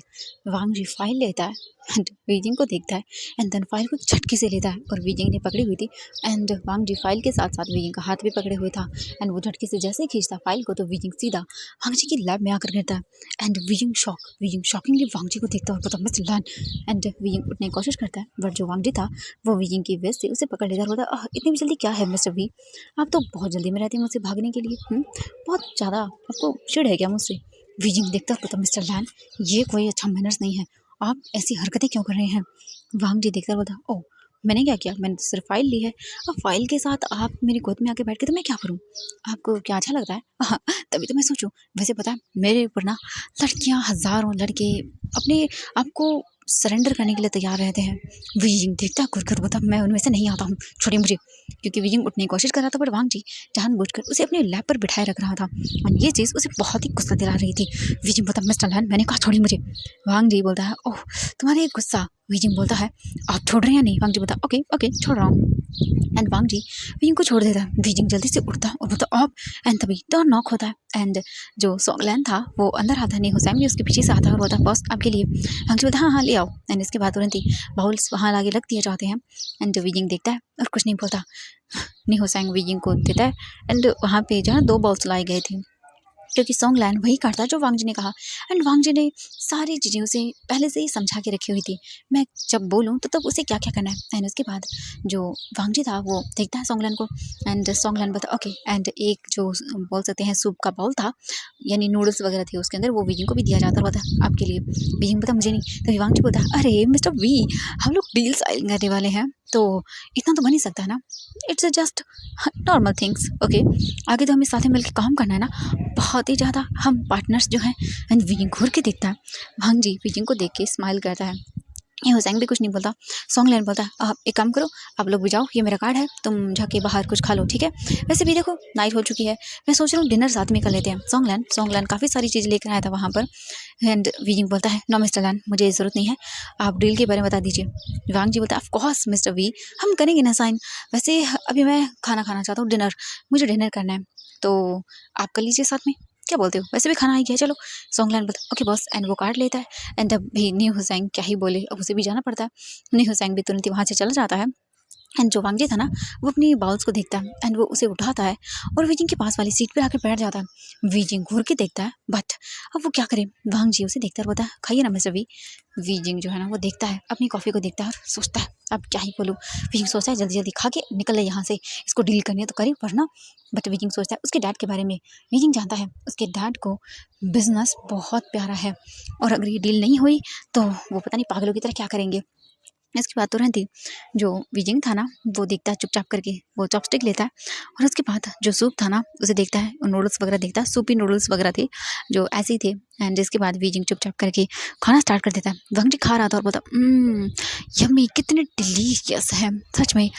वांग जी फाइल लेता है एंड बीजिंग को देखता है एंड देन फाइल को झटके से लेता है और बीजिंग ने पकड़ी हुई थी एंड वांग जी फाइल के साथ साथ बीजिंग का हाथ भी पकड़े हुए था एंड वो झटके से जैसे ही खींचता फाइल को तो बीजिंग सीधा वांग जी की लैब में आकर गिरता है एंड बीजिंग शॉकिंगली वांग जी को देखता है और बोलता मिस्टर लैन। एंड बीजिंग उठने की कोशिश करता है बट जो वांग जी था वो बीजिंग की वेस्ट से उसे पकड़ लेता है और बोलता इतनी भी जल्दी क्या है मिस्टर वी, आप तो बहुत जल्दी में रहते हैं मुझसे भागने के लिए, बहुत ज़्यादा आपको चिढ़ है क्या मुझसे। बीजिंग देखता है, पता मिस्टर लैन ये कोई अच्छा मैनर्स नहीं है, आप ऐसी हरकतें क्यों कर रहे हैं। वांग जी देखकर बोलता ओह मैंने क्या किया, मैंने तो सिर्फ फाइल ली है, अब फाइल के साथ आप मेरी गोद में आके बैठ के तो मैं क्या करूँ, आपको क्या अच्छा लग रहा है। हाँ, तभी तो मैं सोचूं, वैसे पता है मेरे ऊपर ना लड़कियां हजारों लड़के अपने आपको सरेंडर करने के लिए तैयार रहते हैं। बीजिंग देखता है घुर बता मैं उनमें से नहीं आता हूँ, छोड़िए मुझे, क्योंकि बीजिंग उठने की कोशिश कर रहा था बट वांग जी जानबूझकर उसे अपने लैब पर बिठाए रख रहा था और ये चीज़ उसे बहुत ही गुस्सा दिला रही थी। बीजिंग बोलता मिस्टर लैन मैंने कहा छोड़ी मुझे। वांग जी बोलता है ओह तुम्हारा ये गुस्सा। बीजिंग बोलता है आप छोड़ रहे हैं या नहीं। वांग जी बोलता ओके ओके छोड़ रहा हूँ एंड वांग जी बीजिंग को छोड़ देता है। बीजिंग जल्दी से उठता है और बोलता आप एंड तभी डोर नॉक होता है एंड जो सोंगलैन था वो अंदर आता है, नहीं हुसैन भी उसके पीछे से आता है और बोलता बॉस आपके लिए। वांग जी बोलता हाँ हाँ ले आओ एंड इसके बाद तुरंत ही बाउल्स वहाँ आगे रख दिए जाते हैं एंड बीजिंग देखता है और कुछ नहीं बोलता। नहीं हुसैन बीजिंग को देता है एंड वहाँ पे जो है 2 बॉल्स लाई गए थे क्योंकि सोंगलैन वही करता जो वांग जी ने कहा एंड वांग जी ने सारी चीज़ें उसे पहले से ही समझा के रखी हुई थी, मैं जब बोलूँ तो तब उसे क्या क्या करना है। एंड उसके बाद जो वांग जी था वो देखता है सोंगलैन को एंड सोंगलैन बोलता ओके एंड एक जो बोल सकते हैं सूप का बाउल था यानी नूडल्स वगैरह थे उसके अंदर, वो बीजिंग को भी दिया जाता और बोलता आपके लिए। बीजिंग बोलता मुझे नहीं, तभी वांग जी बोलता अरे मिस्टर वी हम लोग डील साइन करने वाले हैं तो इतना तो बन ही सकता है ना, it's just normal things okay, आगे तो हमें साथ में मिलकर काम करना है ना, बहुत ही ज़्यादा हम पार्टनर्स जो हैं। एंड विजिंग घूर के देखता है। वांग जी विजिंग को देख के स्माइल करता है। ये हुसैन भी कुछ नहीं बोलता। सोंगलैन बोलता है आप एक काम करो, आप लोग भी जाओ, ये मेरा कार्ड है, तुम जाके बाहर कुछ खा लो ठीक है, वैसे भी देखो नाइट हो चुकी है, मैं सोच रहा हूँ डिनर साथ में कर लेते हैं। सोंगलैन काफ़ी सारी चीज़ लेकर आया था वहाँ पर एंड विजिंग बोलता है नो मिस्टर लैन मुझे ज़रूरत नहीं है, आप डील के बारे में बता दीजिए। वांग जी बोलता है ऑफ कोर्स मिस्टर वी हम करेंगे ना साइन, वैसे अभी मैं खाना खाना चाहता हूँ, डिनर, मुझे डिनर करना है तो आप कर लीजिए साथ में, क्या बोलते हो, वैसे भी खाना आ गया चलो। सोंगलैन बोलता ओके बॉस एंड वो कार्ड लेता है एंड अब भी न्यू हुसैन क्या ही बोले, अब उसे भी जाना पड़ता है। न्यू हुसैन भी तुरंत ही वहाँ से चला जाता है एंड जो वांग जी था ना वो अपनी बाउल्स को देखता है एंड वो उसे उठाता है और वीजिंग के पास वाली सीट पे आकर बैठ जाता है। वीजिंग घूर के देखता है बट अब वो क्या करे, वांग जी उसे देखता है और बोलता है खाइए ना मिस्टर वी। वीजिंग जो है ना वो देखता है अपनी कॉफ़ी को देखता है और सोचता है अब क्या ही बोलूँ। वीजिंग सोचता है जल्दी जल्दी खा के निकल ले यहाँ से, इसको डील करनी है तो करी वरना। बट वीजिंग सोचता है उसके डैड के बारे में। वीजिंग जानता है उसके डैड को बिजनेस बहुत प्यारा है और अगर ये डील नहीं हुई तो वो पता नहीं पागलों की तरह क्या करेंगे। इसके बाद तुरंत ही जो बीजिंग था ना वो देखता है चुपचाप करके, वो चॉपस्टिक लेता है और उसके बाद जो सूप था ना उसे देखता है, नूडल्स वगैरह देखता है, सूपी नूडल्स वगैरह थे जो ऐसे ही थे एंड जिसके बाद बीजिंग चुपचाप करके खाना स्टार्ट कर देता है। वंग जी खा रहा था और बोलता यम्मी कितने डिलीशियस है सच में,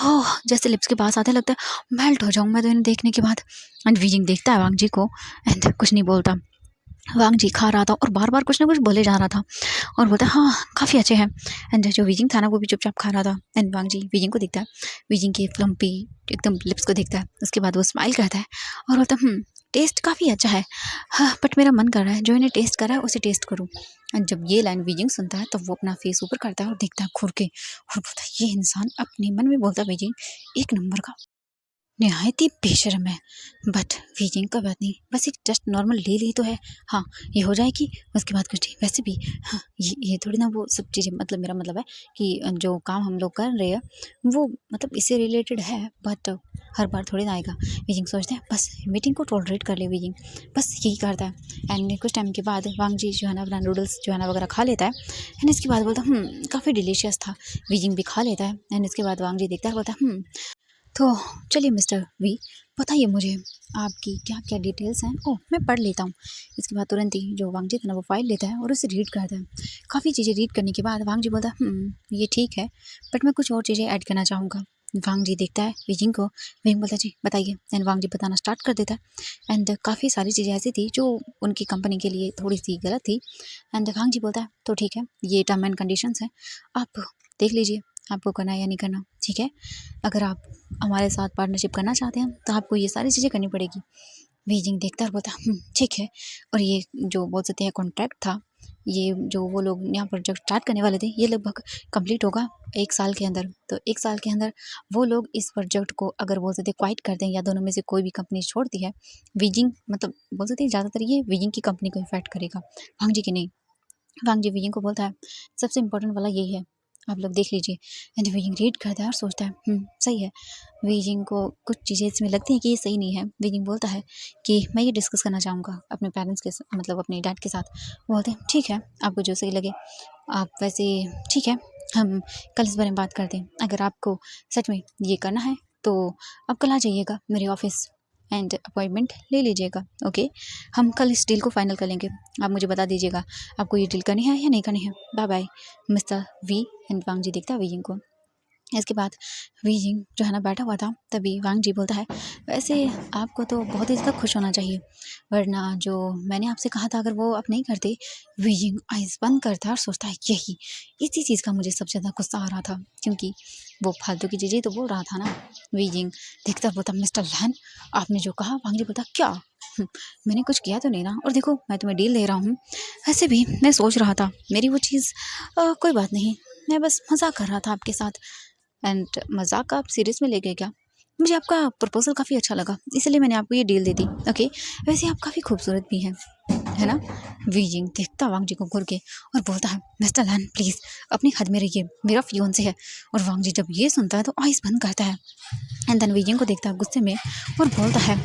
ओह जैसे लिप्स के पास आते लगता है मेल्ट हो जाऊँ मैं तो इन्हें देखने के बाद। एंड बीजिंग देखता है वांग जी को एंड कुछ नहीं बोलता। वांग जी खा रहा था और बार बार कुछ ना कुछ बोले जा रहा था और बोलता हाँ काफ़ी अच्छे हैं। एंड जो वीजिंग था ना वो भी चुपचाप खा रहा था एंड वांग जी वीजिंग को देखता है, वीजिंग के फ्लम्पी एकदम लिप्स को देखता है, उसके बाद वो स्माइल करता है और बोलता टेस्ट काफ़ी अच्छा है, हाँ बट मेरा मन कर रहा है जो इन्हें टेस्ट कर रहा है उसे टेस्ट करूँ। एंड जब ये लाइन वीजिंग सुनता है तो वो अपना फेस ऊपर करता है और देखता है घूर के और बोलता है ये इंसान, अपने मन में बोलता है वीजिंग एक नंबर का निहायत ही बेशर्म है। बट वीजिंग का बात नहीं, बस एक जस्ट नॉर्मल डील ही तो है। हाँ, ये हो जाएगी, उसके बाद कुछ नहीं। वैसे भी हाँ, ये थोड़ी ना वो सब चीज़ें, मतलब मेरा मतलब है कि जो काम हम लोग कर रहे हैं वो मतलब इससे रिलेटेड है, बट हर बार थोड़ी ना आएगा। वीजिंग सोचते हैं बस मीटिंग को टॉलरेट कर ले वीजिंग, बस यही करता है। एंड कुछ टाइम के बाद वांग जी जो है ना अपना नूडल्स जो है ना वगैरह खा लेता है। एंड इसके बाद बोलता है काफ़ी डिलीशियस था। वीजिंग भी खा लेता है। एंड इसके बाद वांग जी देखता है, बोलता है तो चलिए मिस्टर वी, बताइए मुझे आपकी क्या क्या डिटेल्स हैं। ओह, मैं पढ़ लेता हूँ। इसके बाद तुरंत ही जो वांगजी था ना वो फाइल लेता है और उसे रीड करता है। काफ़ी चीज़ें रीड करने के बाद वांगजी बोलता है ये ठीक है, बट मैं कुछ और चीज़ें ऐड करना चाहूँगा। वांगजी देखता है वीजिंग को। वीजिंग बोलता है जी बताइए। एंड वांगजी बताना स्टार्ट कर देता है। एंड काफ़ी सारी चीज़ें ऐसी थी जो उनकी कंपनी के लिए थोड़ी सी गलत थी। एंड वांगजी बोलता है तो ठीक है, ये टर्म एंड कंडीशंस हैं, आप देख लीजिए आपको करना है या नहीं करना। ठीक है, अगर आप हमारे साथ पार्टनरशिप करना चाहते हैं तो आपको ये सारी चीज़ें करनी पड़ेगी। बीजिंग देखता है और बोलता है ठीक है। और ये जो बोल सकते हैं कॉन्ट्रैक्ट था, ये जो वो लोग यहाँ प्रोजेक्ट स्टार्ट करने वाले थे, ये लगभग कंप्लीट होगा 1 साल के अंदर। तो 1 साल के अंदर वो लोग इस प्रोजेक्ट को अगर बोल सकते क्वाइट कर दें या दोनों में से कोई भी कंपनी छोड़ती है, बीजिंग मतलब बोल सकते हैं ज़्यादातर ये बीजिंग की कंपनी को इफेक्ट करेगा, वांग जी की नहीं। वांग जी विजिंग को बोलता है सबसे इम्पोर्टेंट वाला यही है, आप लोग देख लीजिए। एंड विजिंग रीड करता है और सोचता है सही है। विजिंग को कुछ चीज़ें इसमें लगती हैं कि ये सही नहीं है। विजिंग बोलता है कि मैं ये डिस्कस करना चाहूँगा अपने पेरेंट्स के मतलब अपने डैड के साथ। वो बोलते हैं ठीक है, आपको जो सही लगे आप वैसे। ठीक है, हम कल इस बारे में बात करते हैं। अगर आपको सच में ये करना है तो आप कल आ जाइएगा मेरे ऑफिस एंड अपॉइंटमेंट ले लीजिएगा। ओके, हम कल इस डील को फाइनल कर लेंगे। आप मुझे बता दीजिएगा आपको ये डील करनी है या नहीं करनी है। Bye bye mister V. And वांग जी देखता है वीजिंग को। इसके बाद वीजिंग जो है ना बैठा हुआ था, तभी वांग जी बोलता है वैसे आपको तो बहुत ही ज़्यादा खुश होना चाहिए, वरना जो मैंने आपसे कहा था अगर वो आप नहीं करते। वीजिंग आइज़ बंद करता है और सोचता है यही इसी चीज़ का मुझे सबसे ज़्यादा गुस्सा आ रहा था, क्योंकि वो फालतू की चीज़ें तो बोल रहा था ना। वीजिंग देखता बोलता मिस्टर लैन, आपने जो कहा। वांग जी बोलता क्या मैंने कुछ किया तो नहीं ना, और देखो मैं तुम्हें डील दे रहा हूँ। वैसे भी मैं सोच रहा था मेरी वो चीज़ कोई बात नहीं, मैं बस मजाक कर रहा था आपके साथ। एंड मजाक आप सीरियस में ले गए क्या? मुझे आपका प्रपोजल काफ़ी अच्छा लगा, इसलिए मैंने आपको ये डील दे दी। ओके, वैसे आप काफ़ी खूबसूरत भी हैं, है ना? वीजिंग देखता वांग जी को घूर के और बोलता है मिस्टर लैन प्लीज़ अपनी हद में रहिए, मेरा फियोंसे है। और वांग जी जब ये सुनता है तो आइस बंद करता है। एंड देन वीजिंग को देखता है गुस्से में और बोलता है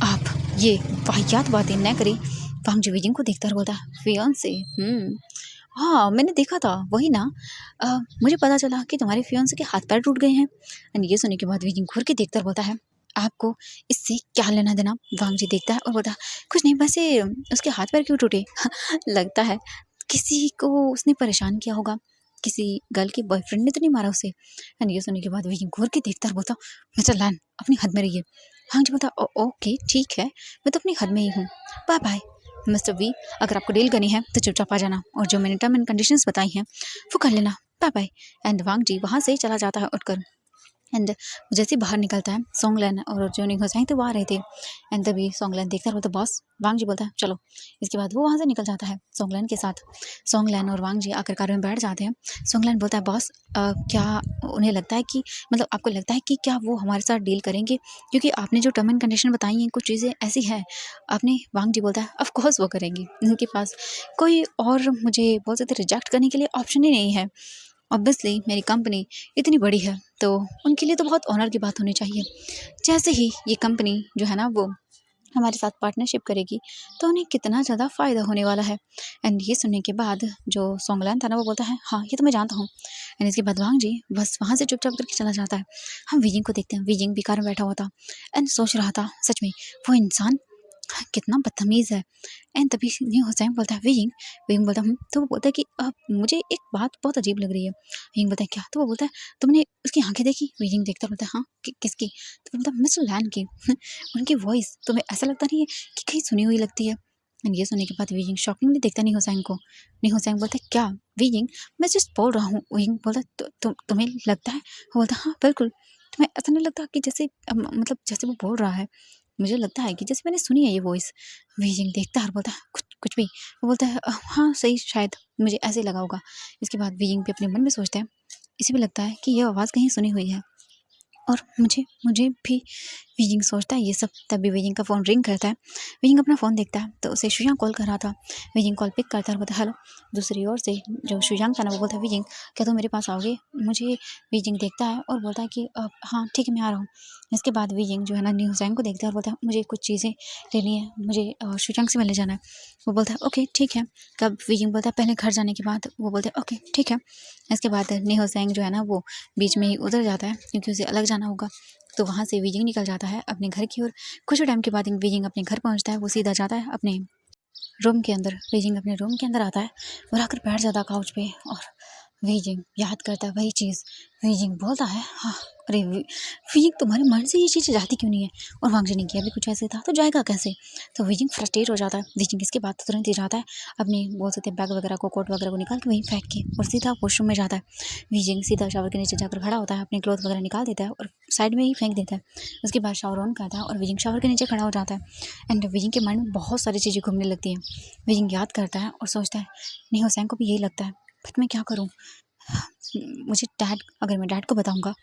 आप ये वाहियात बातें न करें। वांग जी वीजिंग को देखता है और बोलता है फियोंसे हाँ, मैंने देखा था, वही ना। मुझे पता चला कि तुम्हारे फियांसे के हाथ-पैर टूट गए हैं। एंड ये सुनने के बाद विजिन घूर के देखता और बोलता है, आपको इससे क्या लेना-देना? वांग जी देखता है और बोलता है, कुछ नहीं, वैसे उसके हाथ-पैर क्यों टूटे? लगता है किसी को उसने परेशान किया होगा, किसी गर्ल के बॉयफ्रेंड ने तो नहीं मारा उसे। एंड ये सुनने के बाद विजिन घूर के देखता और बोलता, मिस्टर लैन अपनी हद में रहिए। वांग जी बोलता, ओके ठीक है, मैं तो अपनी हद में ही हूँ। बाय-बाय मिस्टर वी, अगर आपको डील करनी है तो चुपचाप आ जाना और जो मैंने टर्म एंड कंडीशंस बताई हैं वो कर लेना। Bye bye. एंड वांग जी वहाँ से चला जाता है उठकर। एंड जैसे ही बाहर निकलता है सोंगलैन और जो निंग होसाई तो वो आ रहे थे। एंड तभी सोंगलैन देखता है बोलता बॉस। वांग जी बोलता है चलो। इसके बाद वो वहाँ से निकल जाता है सोंगलैन के साथ। सोंगलैन और वांग जी आकर कार में बैठ जाते हैं। सोंगलैन बोलता है बॉस, क्या उन्हें लगता है कि मतलब आपको लगता है कि क्या वो हमारे साथ डील करेंगे, क्योंकि आपने जो टर्म एंड कंडीशन बताई हैं कुछ चीज़ें ऐसी हैं आपने। वांग जी बोलता है ऑफ कोर्स वो करेंगे, उनके पास कोई और मुझे बोल सकते रिजेक्ट करने के लिए ऑप्शन ही नहीं है। ऑब्वियसली मेरी कंपनी इतनी बड़ी है तो उनके लिए तो बहुत ऑनर की बात होनी चाहिए। जैसे ही ये कंपनी जो है ना वो हमारे साथ पार्टनरशिप करेगी तो उन्हें कितना ज़्यादा फ़ायदा होने वाला है। एंड ये सुनने के बाद जो सोंगलैन था ना वो बोलता है हाँ ये तो मैं जानता हूँ। एंड इसके बाद वांग जी बस वहाँ से चुपचाप करके चला जाता है। हम वीजिंग को देखते हैं, वीजिंग भी कार में बैठा हुआ था एंड सोच रहा था सच में वो इंसान कितना बदतमीज़ है। एंड तभी न्यू हुसैन बोलता है विंग। विंग बोलता तो वो बोलता है कि मुझे एक बात बहुत अजीब लग रही है। विंग बोलता है क्या? तो वो बोलता है तुमने उसकी आंखें देखी? विंग देखता बोलता है हाँ किसकी? तो बोलता मिस्टर लैन की। उनकी वॉइस तुम्हें ऐसा लगता नहीं है कि कहीं सुनी हुई लगती है? एंड ये सुनने के बाद विंग शॉकिंगली देखता नहीं हुसैन को। नहीं हुसैन बोलता है क्या? विंग मैं जस्ट बोल रहा हूँ। विंग बोलता तुम्हें लगता है? वो बोलता हाँ बिल्कुल। तुम्हें ऐसा नहीं लगता कि जैसे मतलब जैसे वो बोल रहा है मुझे लगता है कि जैसे मैंने सुनी है ये वॉइस। वीजिंग देखता है और बोलता है कुछ कुछ भी। वो बोलता है हाँ सही, शायद मुझे ऐसे लगा होगा। इसके बाद वीजिंग भी अपने मन में सोचता है इसे भी लगता है कि यह आवाज़ कहीं सुनी हुई है और मुझे मुझे भी वीजिंग सोचता है ये सब, तभी वीजिंग का फ़ोन रिंग करता है। वीजिंग अपना फ़ोन देखता है तो उसे शुयांग कॉल कर रहा था। वीजिंग कॉल पिक करता है और बोलता है हेलो। दूसरी ओर से जो शुयांग था ना वो बोलता है वीजिंग क्या तुम मेरे पास आओगे? मुझे वीजिंग देखता है और बोलता है कि हाँ ठीक है मैं आ रहा हूँ। इसके बाद वीजिंग जो है ना न्यूज़ैंग को देखता है और बोलता है मुझे कुछ चीज़ें लेनी है, मुझे शुयांग से मिलने जाना है। वो बोलता है ओके ठीक है। तब वीजिंग बोलता है पहले घर जाने के बाद वो बोलते हैं ओके ठीक है। इसके बाद न्यूज़ैंग जो है ना वो बीच में ही उतर जाता है क्योंकि उसे अलग जाना होगा। तो वहाँ से वीजिंग निकल जाता है अपने घर की ओर। कुछ टाइम के बाद वीजिंग अपने घर पहुँचता है। वो सीधा जाता है अपने रूम के अंदर। वीजिंग अपने रूम के अंदर आता है और आकर बैठ जाता है काउच पे और वीजिंग याद करता है वही चीज़। वीजिंग बोलता है हाँ अरे वीजिंग तुम्हारे मन से ये चीज़ जाती क्यों नहीं है? और वांगजी ने किया भी कुछ ऐसे था तो जाएगा कैसे? तो वीजिंग फ्रस्ट्रेट हो जाता है। वीजिंग इसके बाद तुरंत ही जाता है अपनी बोल सकते हैं बैग वगैरह को, कोट वगैरह को निकाल के वहीं फेंक के और सीधा वॉशरूम में जाता है। वीजिंग सीधा शावर के नीचे जाकर खड़ा होता है, अपने क्लॉथ वगैरह निकाल देता है और साइड में ही फेंक देता है। उसके बाद शावर ऑन करता है और वीजिंग शावर के नीचे खड़ा हो जाता है। एंड वीजिंग के माइंड में बहुत सारी चीज़ें घूमने लगती हैं। वीजिंग याद करता है और सोचता है नहीं हुसैन को भी यही लगता है, बट मैं क्या करूँ? मुझे डैड, अगर मैं डैड को बताऊंगा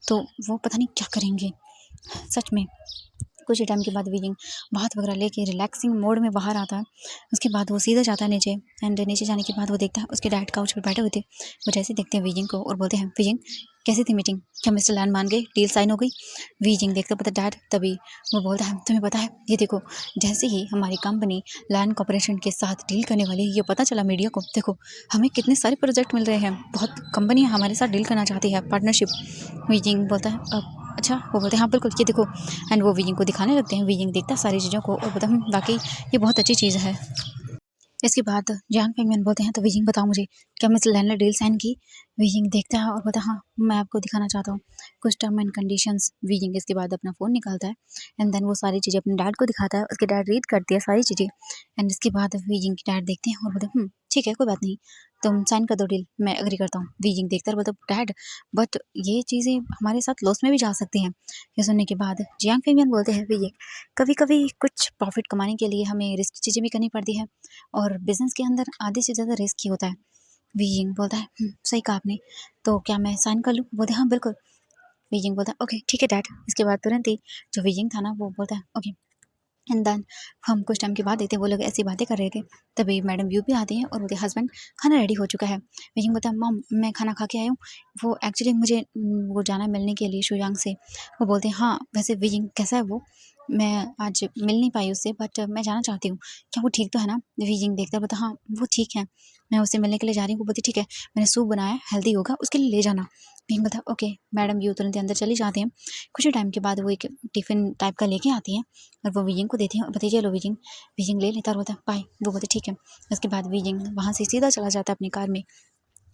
तो वो पता नहीं क्या करेंगे। सच में कुछ ही टाइम के बाद वीजिंग बात वगैरह लेके रिलैक्सिंग मोड में बाहर आता है। उसके बाद वो सीधा जाता है नीचे। एंड नीचे जाने के बाद वो देखता है उसके डैड काउच पर बैठे हुए थे। वो जैसे देखते हैं वीजिंग को और बोलते हैं वीजिंग कैसी थी मीटिंग? क्या मिस्टर लैन मान गए? डील साइन हो गई? वीजिंग देखता पता डैड। तभी वो बोलता है तुम्हें पता है ये देखो, जैसे ही हमारी कंपनी लैन कॉर्पोरेशन के साथ डील करने वाली है ये पता चला मीडिया को, देखो हमें कितने सारे प्रोजेक्ट मिल रहे हैं, बहुत कंपनियां हमारे साथ डील करना चाहती है, पार्टनरशिप। वीजिंग बोलता है अच्छा। वो बोलते हैं हाँ बिल्कुल ये देखो। एंड वो वीजिंग को दिखाने लगते हैं। वीजिंग देखता है सारी चीज़ों को और बोलता है वाकई ये बहुत अच्छी चीज़ है। इसके बाद जियांग फेंगमिन बोलते हैं तो वीजिंग बताओ मुझे क्या मिस लैन ने डील साइन की? वीजिंग देखता है और बोलता है हाँ मैं आपको दिखाना चाहता हूँ कुछ टर्म एंड कंडीशंस। वीजिंग इसके बाद अपना फ़ोन निकालता है एंड देन वो सारी चीज़ें अपने डैड को दिखाता है। उसके डैड रीड करती है सारी चीज़ें। एंड इसके बाद वीजिंग के डैड देखते हैं और बोलते हैं ठीक है कोई बात नहीं, तुम साइन कर दो डील, मैं एग्री करता हूँ। वीजिंग देखता है बोलता डैड बट ये चीज़ें हमारे साथ लॉस में भी जा सकती हैं। ये सुनने के बाद जियांग फेंगमिन बोलते हैं वीजिंग कभी कभी कुछ प्रॉफिट कमाने के लिए हमें रिस्क चीज़ें भी करनी पड़ती है और बिजनेस के अंदर आधे से ज़्यादा रिस्क ही होता है। वीजिंग बोलता है सही कहा आपने, तो क्या मैं साइन कर लूँ? बोलते हाँ बिल्कुल। वीजिंग बोलता है ओके ठीक है डैड। इसके बाद तुरंत ही जो वीजिंग था ना वो बोलता है ओके। एंड देन हम कुछ टाइम के बाद देखते हैं वो लोग ऐसी बातें कर रहे थे। तभी मैडम व्यू भी आती हैं और उनके हस्बैंड खाना रेडी हो चुका है। वीजिंग बोलता है मॉम मैं खाना खा के आई हूँ, वो एक्चुअली मुझे वो जाना है मिलने के लिए शुयांग से। वो बोलते हैं हाँ वैसे वीजिंग कैसा है वो, मैं आज मिल नहीं पाई उससे बट मैं जाना चाहती हूँ, क्या वो ठीक तो है ना? वीजिंग देखता है बोलता हाँ वो ठीक है, मैं उससे मिलने के लिए जा रही हूँ। वो बोलती ठीक है मैंने सूप बनाया है हेल्दी होगा उसके लिए ले जाना। वीजिंग बोलता है ओके। मैडम व्यू तुरंत ही अंदर चली जाती हैं। कुछ ही टाइम के बाद वो एक टिफ़िन टाइप का लेके आती हैं और वो वीजिंग को देती हैं और बताइए चलो वीजिंग। वीजिंग ले लेता और बोलता है बाय। वो बोलते ठीक है। उसके बाद वीजिंग वहाँ से सीधा चला जाता है अपनी कार में।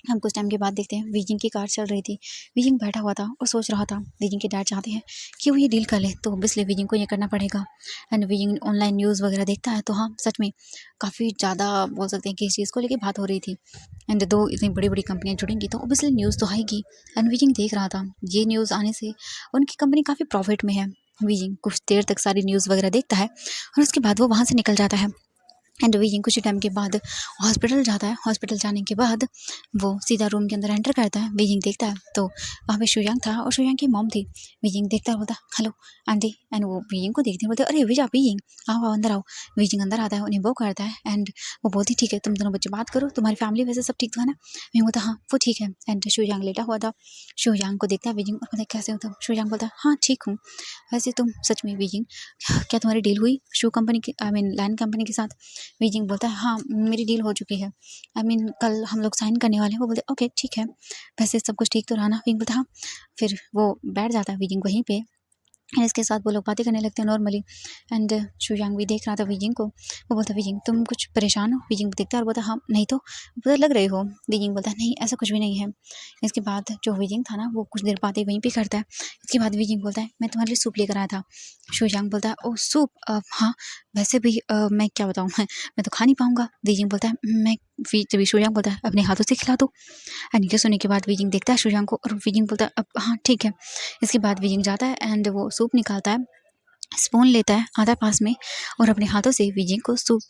हम कुछ टाइम के बाद देखते हैं वीजिंग की कार चल रही थी। वीजिंग बैठा हुआ था और सोच रहा था। वीजिंग के डैड चाहते हैं कि वो ये डील कर ले तो ऑब्वियसली वीजिंग को ये करना पड़ेगा। एंड वीजिंग ऑनलाइन न्यूज़ वगैरह देखता है तो हाँ सच में काफ़ी ज़्यादा बोल सकते हैं कि इस चीज़ को लेके बात हो रही थी। एंड दो इतनी बड़ी बड़ी कंपनियां जुड़ेंगी तो ऑब्वियसली न्यूज़ तो आएगी। एंड वीजिंग देख रहा था ये न्यूज़ आने से उनकी कंपनी काफ़ी प्रॉफिट में है। वीजिंग कुछ देर तक सारी न्यूज़ वगैरह देखता है और उसके बाद वो वहाँ से निकल जाता है। एंड वीजिंग कुछ टाइम के बाद हॉस्पिटल जाता है। हॉस्पिटल जाने के बाद वो सीधा रूम के अंदर एंटर करता है। वीजिंग देखता है तो वहाँ पे शुयांग था और शुयांग की मॉम थी। वीजिंग देखता है बोलता हेलो आंटी। एंड वो वीजिंग को देखते हैं बोलते अरे विजा वीजिंग आओ आओ अंदर आओ। वीजिंग अंदर आता है उन्हें वो करता है एंड वो बोलती ठीक है तुम दोनों बच्चे बात करो, तुम्हारी फैमिली वैसे सब ठीक तो है ना? वीजिंग बोलता हाँ वो ठीक है। एंड शुयांग लेटा हुआ था। शुयांग को देखता है वीजिंग और बोलता कैसे हो तुम? शुयांग बोलता हाँ ठीक हूँ। वैसे तुम सच में वीजिंग क्या तुम्हारी डील हुई शू कंपनी की, आई मीन लैंड कंपनी के साथ? वीजिंग बोलता है हाँ मेरी डील हो चुकी है, आई मीन कल हम लोग साइन करने वाले हैं। वो बोलते ओके ठीक है। वैसे सब कुछ ठीक तो रहा ना? वीजिंग बोलता हाँ। फिर वो बैठ जाता है वीजिंग वहीं पे। एंड इसके साथ वो लोग बातें करने लगते हैं नॉर्मली। एंड शुयांग भी देख रहा था वीजिंग को। वो बोलता वीजिंग तुम कुछ परेशान हो? वीजिंग देखता है और बोलता हाँ नहीं तो बोलता लग रहे हो। वीजिंग बोलता है नहीं ऐसा कुछ भी नहीं है। इसके बाद जो वीजिंग था ना वो कुछ देर बातें वहीं पे करता है। इसके बाद वीजिंग बोलता है मैं तुम्हारे लिए सूप लेकर आया था। शुयांग बोलता है ओह सूप, हाँ वैसे भी मैं क्या बताऊँ मैं तो खा नहीं पाऊँगा। वीजिंग बोलता है मैं तभी शुयांग बोलता है अपने हाथों से खिला दो। एंड ये सुनने के बाद वीजिंग देखता है शुयांग को और वीजिंग बोलता है अब हाँ ठीक है। इसके बाद वीजिंग जाता है एंड वो सूप निकालता है स्पून लेता है आता है पास में और अपने हाथों से वीजिंग को सूप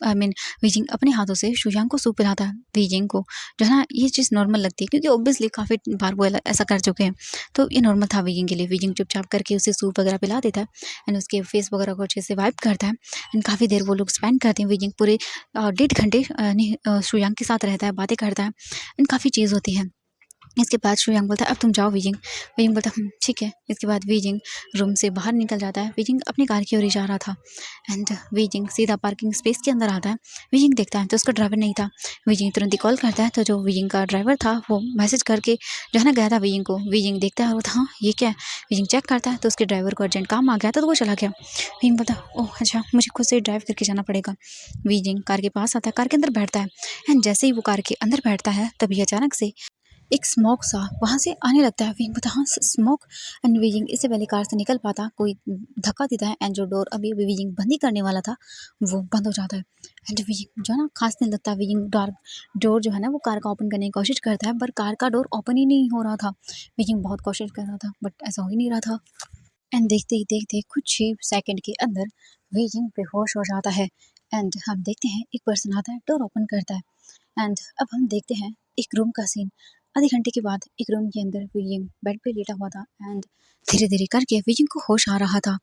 वीजिंग अपने हाथों से शुयांग को सूप पिलाता है वीजिंग को। जो है ना ये चीज़ नॉर्मल लगती है क्योंकि ऑब्वियसली काफ़ी बार वो ऐसा कर चुके हैं, तो ये नॉर्मल था वीजिंग के लिए। वीजिंग चुपचाप करके उसे सूप वगैरह पिला देता है एंड उसके फेस वगैरह को अच्छे से वाइप करता है एंड काफ़ी देर वो लोग स्पेंड करते हैं। वीजिंग पूरे 1.5 घंटे शुयांग के साथ रहता है, बातें करता है एंड काफ़ी चीज़ होती है। इसके बाद शुयांग बोलता है अब तुम जाओ वीजिंग। वीजिंग बोलता है ठीक है। इसके बाद वीजिंग रूम से बाहर निकल जाता है। वीजिंग अपनी कार की ओर ही जा रहा था एंड वीजिंग सीधा पार्किंग स्पेस के अंदर आता है। वीजिंग देखता है तो उसका ड्राइवर नहीं था। वीजिंग तुरंत ही कॉल करता है तो जो वीजिंग का ड्राइवर था वो मैसेज करके जो है ना गया था वीजिंग को। वीजिंग देखता है और हाँ ये क्या है। वीजिंग चेक करता है तो उसके ड्राइवर को अर्जेंट काम आ गया था तो वो चला गया। वीजिंग बोलता है ओह अच्छा मुझे खुद से ड्राइव करके जाना पड़ेगा। वीजिंग कार के पास आता है, कार के अंदर बैठता है एंड जैसे ही वो कार के अंदर बैठता है तभी अचानक से एक स्मोक सा वहाँ से आने लगता है। विंग बोलता हाँ स्मोक एंड विजिंग इससे पहले कार से निकल पाता कोई धक्का देता है एंड जो डोर अभी अभी विजिंग बंद ही करने वाला था वो बंद हो जाता है एंड विजिंग जो है ना खांसने लगता है। विजिंग डोर जो है ना वो कार का ओपन करने की कोशिश करता है पर कार का डोर ओपन ही नहीं हो रहा था। विजिंग बहुत कोशिश कर रहा था बट ऐसा हो ही नहीं रहा था एंड देखते ही देखते कुछ ही सेकंड के अंदर विजिंग बेहोश हो जाता है एंड हम देखते हैं एक पर्सन आता है डोर ओपन करता है एंड अब हम देखते हैं एक रूम का सीन। आधे घंटे के बाद एक रूम के अंदर विजिंग बेड पे लेटा हुआ था एंड धीरे धीरे करके विजिंग को होश आ रहा था।